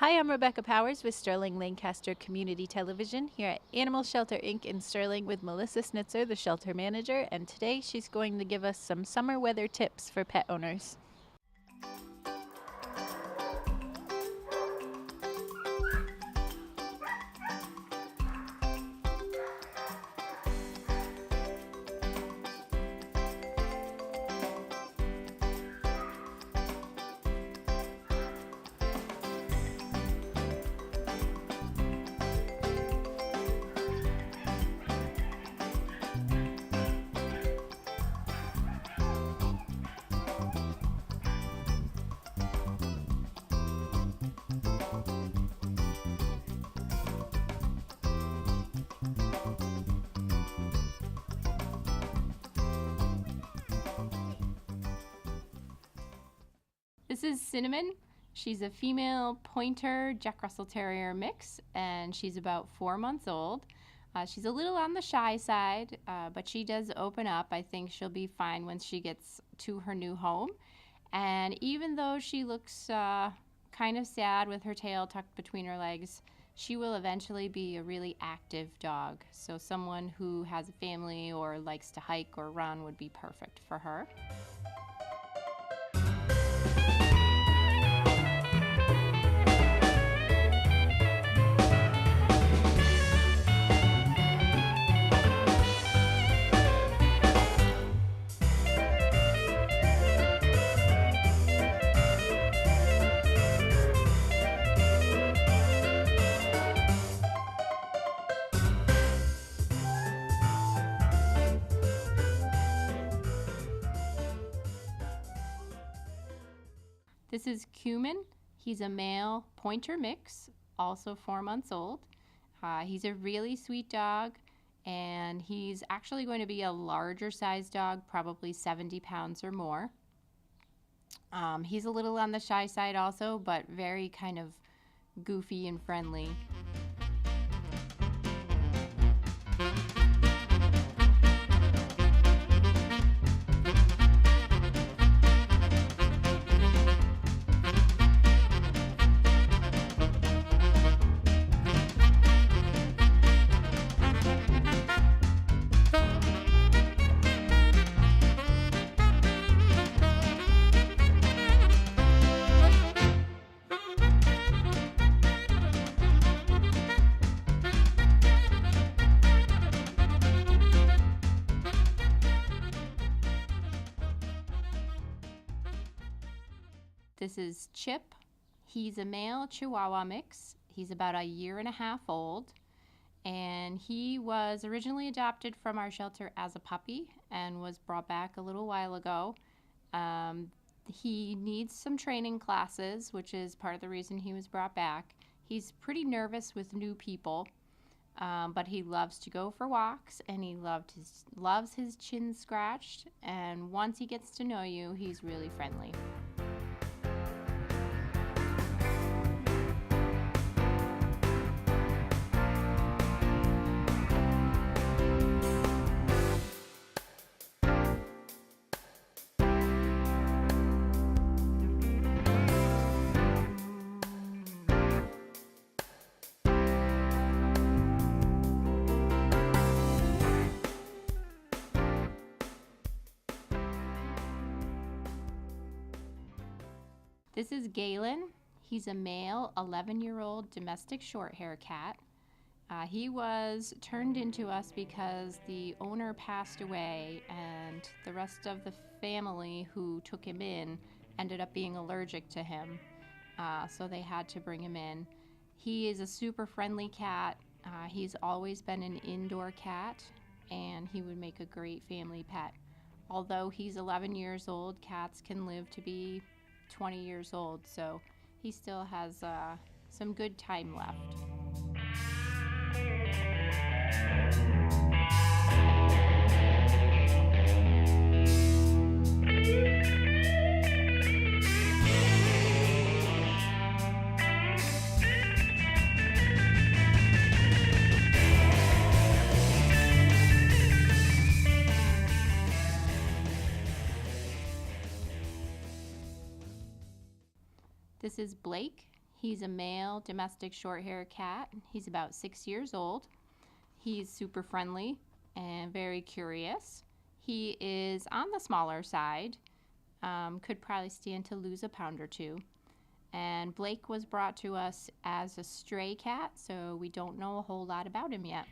Hi, I'm Rebecca Powers with Sterling-Lancaster Community Television here at Animal Shelter Inc. in Sterling with Melissa Snitzer, the shelter manager, and today she's going to give us some summer weather tips for pet owners. This is Cinnamon. She's a female pointer Jack Russell Terrier mix, and she's about 4 months old. She's a little on the shy side, but she does open up. I think she'll be fine once she gets to her new home. And even though she looks kind of sad with her tail tucked between her legs, she will eventually be a really active dog. So someone who has a family or likes to hike or run would be perfect for her. This is Cumin. He's a male pointer mix, also 4 months old. He's a really sweet dog, and he's actually going to be a larger size dog, probably 70 pounds or more. He's a little on the shy side also, but very kind of goofy and friendly. This is Chip. He's a male Chihuahua mix. He's about 1.5 years old, and he was originally adopted from our shelter as a puppy and was brought back a little while ago. He needs some training classes, which is part of the reason he was brought back. He's pretty nervous with new people, but he loves to go for walks, and he loves his chin scratched, and once he gets to know you, he's really friendly. This is Galen. He's a male 11-year-old domestic short-hair cat. He was turned into us because the owner passed away, and the rest of the family who took him in ended up being allergic to him, so they had to bring him in. He is a super friendly cat. He's always been an indoor cat, and he would make a great family pet. Although he's 11 years old, cats can live to be 20 years old, so he still has some good time left. This is Blake. He's a male domestic short-haired cat. He's about 6 years old. He's super friendly and very curious. He is on the smaller side. Could probably stand to lose a pound or two. And Blake was brought to us as a stray cat, so we don't know a whole lot about him yet.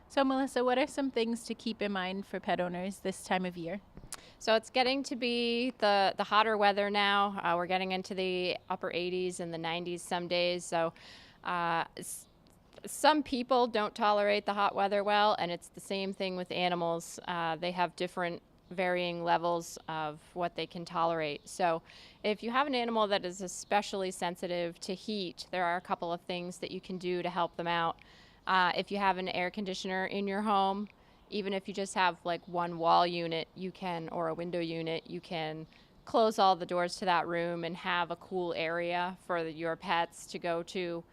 So, Melissa, what are some things to keep in mind for pet owners this time of year? So it's getting to be the hotter weather now. We're getting into the upper 80s and the 90s some days. So some people don't tolerate the hot weather well, and it's the same thing with animals. They have different varying levels of what they can tolerate. So if you have an animal that is especially sensitive to heat, there are a couple of things that you can do to help them out. If you have an air conditioner in your home, even if you just have like one wall unit, you can, or a window unit, you can close all the doors to that room and have a cool area for your pets to go to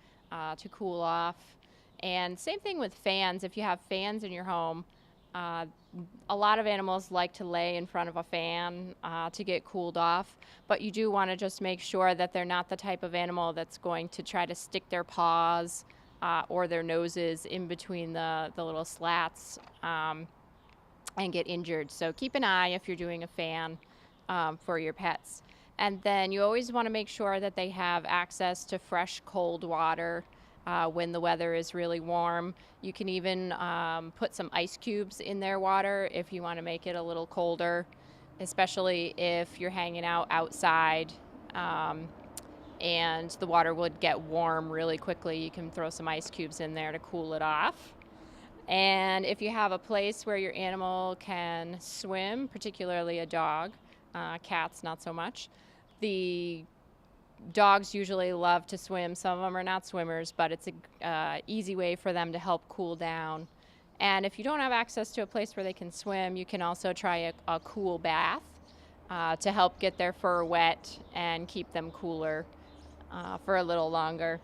cool off. And same thing with fans. If you have fans in your home, a lot of animals like to lay in front of a fan to get cooled off, but you do want to just make sure that they're not the type of animal that's going to try to stick their paws or their noses in between the little slats and get injured. So keep an eye if you're doing a fan for your pets. And then you always want to make sure that they have access to fresh, cold water when the weather is really warm. You can even put some ice cubes in their water if you want to make it a little colder, especially if you're hanging out outside. And the water would get warm really quickly. You can throw some ice cubes in there to cool it off. And if you have a place where your animal can swim, particularly a dog, cats not so much, the dogs usually love to swim. Some of them are not swimmers, but it's an easy way for them to help cool down. And if you don't have access to a place where they can swim, you can also try a cool bath to help get their fur wet and keep them cooler for a little longer.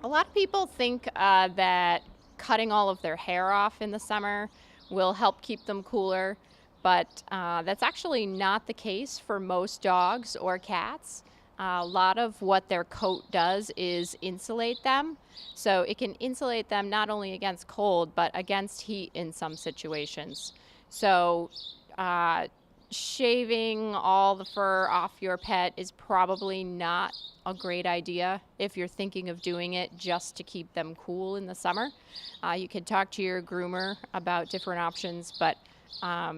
A lot of people think that cutting all of their hair off in the summer will help keep them cooler, but that's actually not the case for most dogs or cats. A lot of what their coat does is insulate them. So it can insulate them not only against cold, but against heat in some situations. So shaving all the fur off your pet is probably not a great idea if you're thinking of doing it just to keep them cool in the summer. You can talk to your groomer about different options, but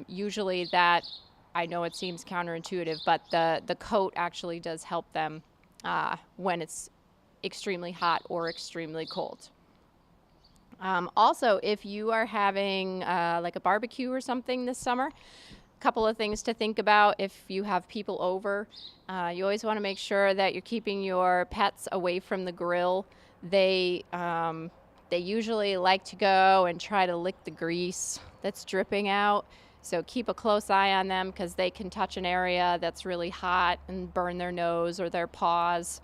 usually that, I know it seems counterintuitive, but the coat actually does help them when it's extremely hot or extremely cold. Also, if you are having like a barbecue or something this summer, couple of things to think about if you have people over. You always want to make sure that you're keeping your pets away from the grill. They usually like to go and try to lick the grease that's dripping out. So keep a close eye on them because they can touch an area that's really hot and burn their nose or their paws.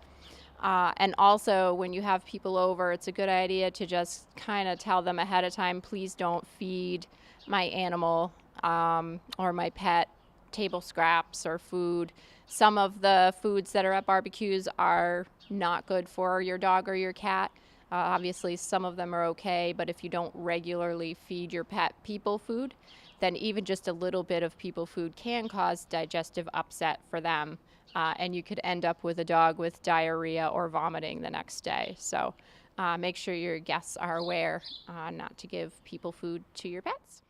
And also, when you have people over, it's a good idea to just kind of tell them ahead of time, please don't feed my animal or my pet table scraps or food. Some of the foods that are at barbecues are not good for your dog or your cat. Obviously, some of them are okay, but if you don't regularly feed your pet people food, then even just a little bit of people food can cause digestive upset for them. And you could end up with a dog with diarrhea or vomiting the next day. So make sure your guests are aware not to give people food to your pets.